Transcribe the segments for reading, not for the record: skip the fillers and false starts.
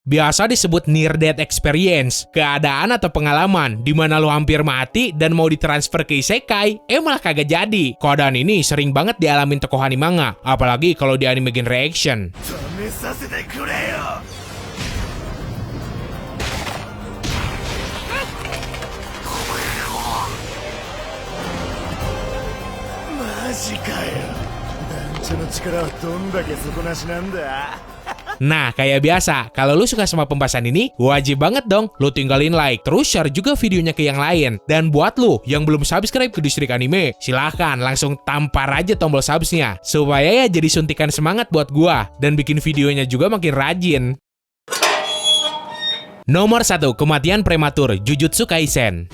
Biasa disebut near death experience, keadaan atau pengalaman di mana lo hampir mati dan mau ditransfer ke isekai, malah kagak jadi. Keadaan ini sering banget dialamin tokoh anime manga, apalagi kalau di anime genre action. Nah, kayak biasa, kalau lu suka sama pembahasan ini, wajib banget dong lu tinggalin like, terus share juga videonya ke yang lain. Dan buat lu yang belum subscribe ke Distrik Anime, silahkan langsung tampar aja tombol subsnya, supaya ya jadi suntikan semangat buat gua, dan bikin videonya juga makin rajin. Nomor 1, kematian prematur, Jujutsu Kaisen.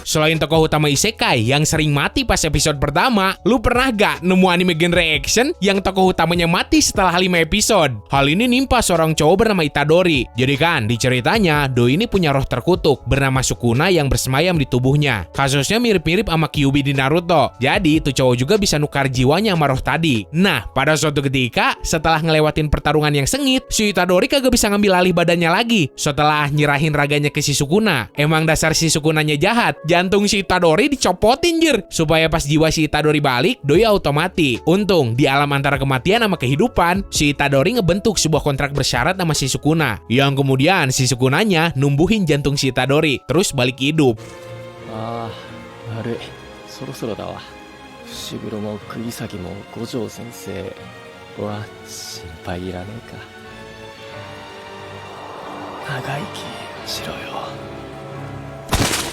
Selain tokoh utama isekai yang sering mati pas episode pertama, lu pernah gak nemu anime genre action yang tokoh utamanya mati setelah 5 episode? Hal ini nimpa seorang cowok bernama Itadori. Jadi kan, di ceritanya, Doi ini punya roh terkutuk bernama Sukuna yang bersemayam di tubuhnya. Kasusnya mirip-mirip sama Kyuubi di Naruto. Jadi, tuh cowok juga bisa nukar jiwanya sama roh tadi. Nah, pada suatu ketika, setelah ngelewatin pertarungan yang sengit, si Itadori kagak bisa ngambil alih badannya lagi setelah nyerahin raganya ke si Sukuna. Emang dasar si Sukunanya jahat, jantung si Itadori dicopotin jir, supaya pas jiwa si Itadori balik, Doi auto mati. Untung, di alam antara kematian sama kehidupan, si Itadori ngebentuk sebuah kontrak bersyarat sama si Sukuna, yang kemudian si Sukunanya numbuhin jantung si Itadori, terus balik hidup.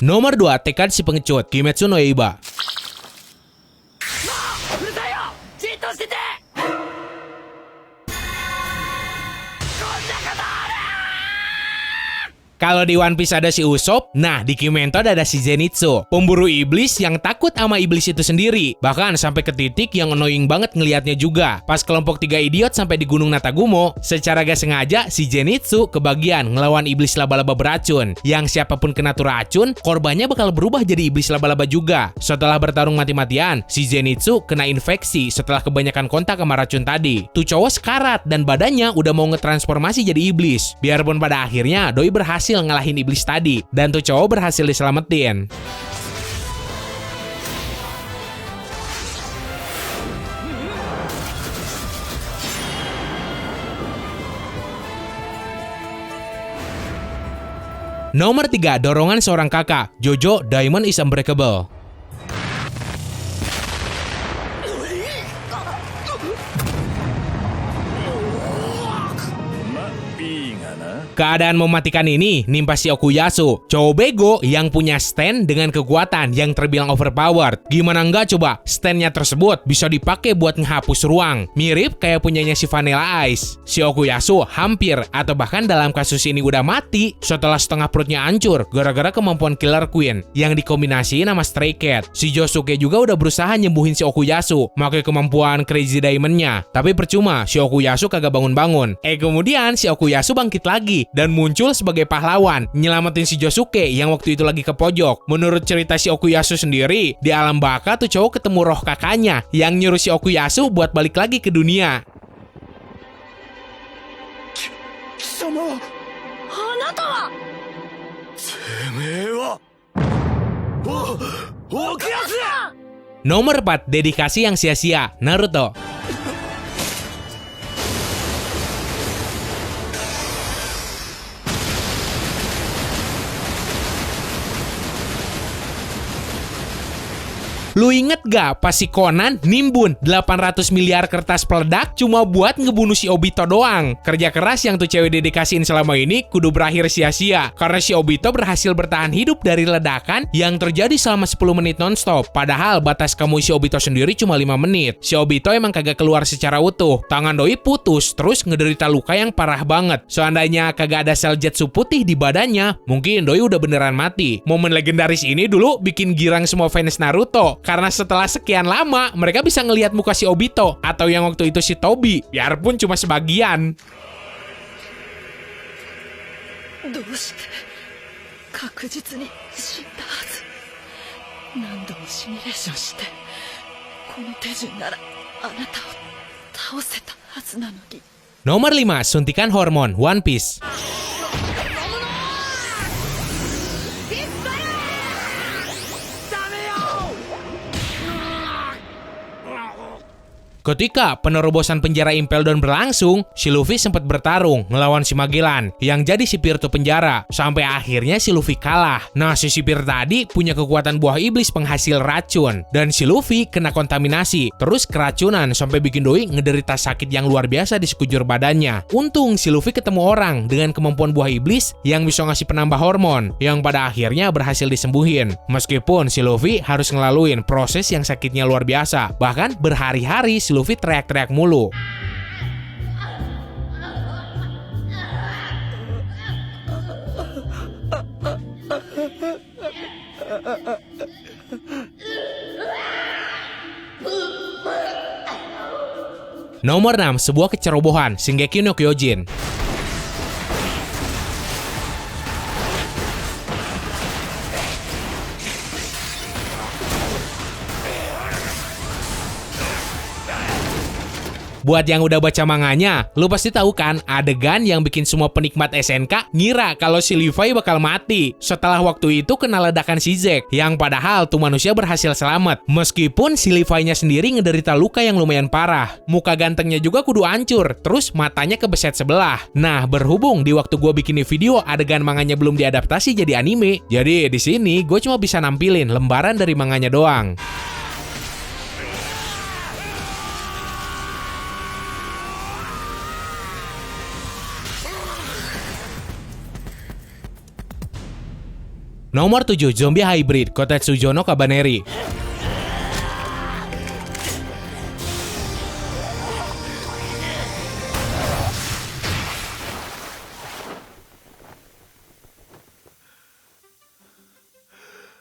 Nomor 2, tekad si pengecut, Kimetsu no Yaiba. Kalau di One Piece ada si Usopp, nah di Kimetsu ada si Zenitsu, pemburu iblis yang takut sama iblis itu sendiri. Bahkan sampai ke titik yang annoying banget ngelihatnya juga. Pas kelompok 3 idiot sampai di Gunung Natagumo, secara gak sengaja si Zenitsu kebagian ngelawan iblis laba-laba beracun. Yang siapapun kena tuh racun, korbannya bakal berubah jadi iblis laba-laba juga. Setelah bertarung mati-matian, si Zenitsu kena infeksi setelah kebanyakan kontak sama racun tadi. Tuh cowok sekarat dan badannya udah mau ngetransformasi jadi iblis. Biarpun pada akhirnya Doi berhasil ngalahin iblis tadi, dan tuh cowok berhasil diselamatin. Nomor 3, dorongan seorang kakak, Jojo Diamond is Unbreakable. Keadaan mematikan ini nimpa si Okuyasu, cowok bego yang punya stand dengan kekuatan yang terbilang overpowered. Gimana enggak coba, standnya tersebut bisa dipakai buat menghapus ruang, mirip kayak punyanya si Vanilla Ice. Si Okuyasu hampir atau bahkan dalam kasus ini udah mati setelah setengah perutnya hancur gara-gara kemampuan Killer Queen yang dikombinasiin sama Stray Cat. Si Josuke juga udah berusaha nyembuhin si Okuyasu pakai kemampuan Crazy Diamond-nya, tapi percuma, si Okuyasu kagak bangun-bangun. Kemudian si Okuyasu bangkit lagi dan muncul sebagai pahlawan, nyelamatin si Josuke yang waktu itu lagi ke pojok. Menurut cerita si Okuyasu sendiri, di alam baka tuh cowok ketemu roh kakaknya yang nyuruh si Okuyasu buat balik lagi ke dunia. Nomor 4, dedikasi yang sia-sia, Naruto. Lu inget gak pas si Conan nimbun 800 miliar kertas peledak cuma buat ngebunuh si Obito doang? Kerja keras yang tuh cewek dedikasiin selama ini kudu berakhir sia-sia, karena si Obito berhasil bertahan hidup dari ledakan yang terjadi selama 10 menit nonstop. Padahal batas kamu si Obito sendiri cuma 5 menit. Si Obito emang kagak keluar secara utuh. Tangan Doi putus, terus ngederita luka yang parah banget. Seandainya kagak ada sel jetsu putih di badannya, mungkin Doi udah beneran mati. Momen legendaris ini dulu bikin girang semua fans Naruto, karena setelah sekian lama mereka bisa ngelihat muka si Obito atau yang waktu itu si Tobi, biarpun cuma sebagian. どうして確実に死んだはず。何度もシミュレーションしてこの手順ならあなたを倒せたはずなのに。 Nomor 5, suntikan hormon One Piece. Ketika penerobosan penjara Impel Down berlangsung, si Luffy sempat bertarung melawan si Magellan yang jadi sipir tuh penjara, sampai akhirnya si Luffy kalah. Nah, si sipir tadi punya kekuatan buah iblis penghasil racun, dan si Luffy kena kontaminasi, terus keracunan sampai bikin doi ngederita sakit yang luar biasa di sekujur badannya. Untung si Luffy ketemu orang dengan kemampuan buah iblis yang bisa ngasih penambah hormon, yang pada akhirnya berhasil disembuhin. Meskipun si Luffy harus ngelaluin proses yang sakitnya luar biasa, bahkan berhari-hari si Luffy teriak-teriak mulu. Nomor 6, sebuah kecerobohan Shingeki no Kyojin. Buat yang udah baca manganya, lu pasti tahu kan adegan yang bikin semua penikmat SNK ngira kalau si Levi bakal mati setelah waktu itu kena ledakan si Zack, yang padahal tuh manusia berhasil selamat. Meskipun si Levi-nya sendiri ngederita luka yang lumayan parah, muka gantengnya juga kudu hancur, terus matanya kebeset sebelah. Nah, berhubung di waktu gue bikin video adegan manganya belum diadaptasi jadi anime, jadi di sini gue cuma bisa nampilin lembaran dari manganya doang. Nomor 7, zombie hybrid Kotetsujo no Kabaneri.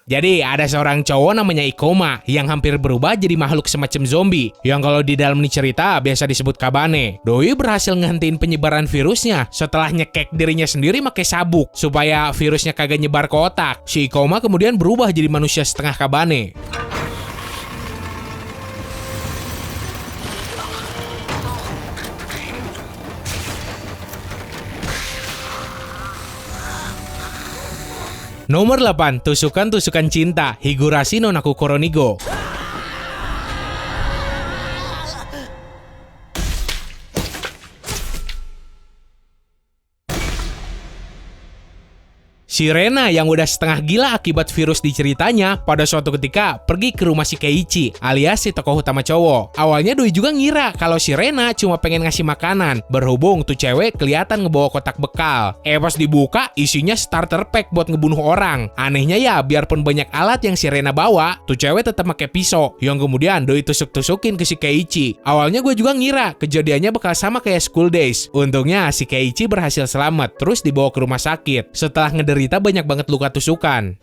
Jadi ada seorang cowok namanya Ikoma yang hampir berubah jadi makhluk semacam zombie yang kalau di dalam cerita biasa disebut Kabane. Doi berhasil ngehentiin penyebaran virusnya setelah nyekek dirinya sendiri pakai sabuk supaya virusnya kagak nyebar ke otak. Si Ikoma kemudian berubah jadi manusia setengah Kabane. Nomor 8, tusukan-tusukan cinta Higurashi no Naku Koronigo. Si Rena yang udah setengah gila akibat virus di ceritanya pada suatu ketika pergi ke rumah si Keiichi alias si tokoh utama cowok. Awalnya Doi juga ngira kalau si Rena cuma pengen ngasih makanan, berhubung tuh cewek kelihatan ngebawa kotak bekal. Pas dibuka isinya starter pack buat ngebunuh orang. Anehnya ya, biarpun banyak alat yang si Rena bawa, tuh cewek tetap pakai pisau yang kemudian Doi tusuk-tusukin ke si Keiichi. Awalnya gue juga ngira kejadiannya bakal sama kayak School Days. Untungnya si Keiichi berhasil selamat terus dibawa ke rumah sakit. Setelah ngederita banyak banget luka tusukan.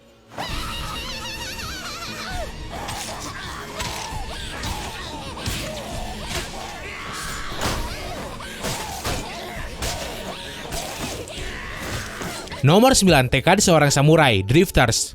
Nomor 9, tekad seorang samurai, Drifters.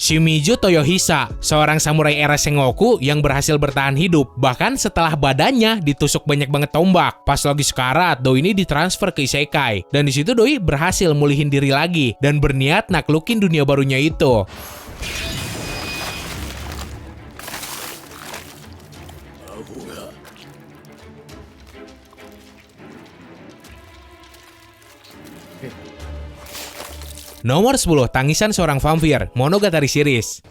Shimizu Toyohisa, seorang samurai era Sengoku yang berhasil bertahan hidup, bahkan setelah badannya ditusuk banyak banget tombak. Pas lagi sekarat, Doi ini ditransfer ke Isekai, dan di situ Doi berhasil mulihin diri lagi dan berniat naklukin dunia barunya itu. Nomor 10, tangisan seorang vampir, Monogatari series.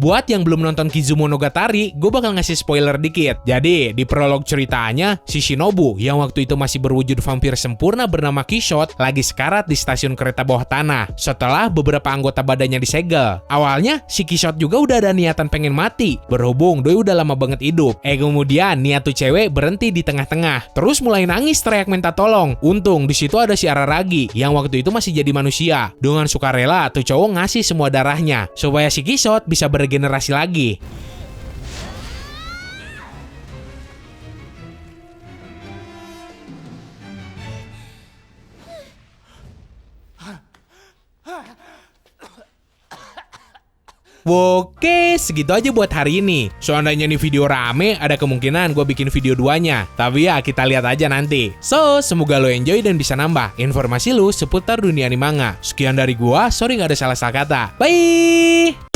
Buat yang belum nonton Kizumonogatari, gue bakal ngasih spoiler dikit. Jadi, di prolog ceritanya, si Shinobu yang waktu itu masih berwujud vampir sempurna bernama Kishot lagi sekarat di stasiun kereta bawah tanah setelah beberapa anggota badannya disegel. Awalnya, si Kishot juga udah ada niatan pengen mati, berhubung doi udah lama banget hidup. Kemudian niat tuh cewek berhenti di tengah-tengah, terus mulai nangis teriak minta tolong. Untung di situ ada si Araragi yang waktu itu masih jadi manusia. Dengan sukarela tuh cowok ngasih semua darahnya supaya si Kishot bisa beregenerasi lagi. Oke, segitu aja buat hari ini. Seandainya nih video rame, ada kemungkinan gue bikin video duanya. Tapi ya, kita lihat aja nanti. So, semoga lo enjoy dan bisa nambah informasi lo seputar dunia anime manga. Sekian dari gua, sorry gak ada salah-salah kata. Bye!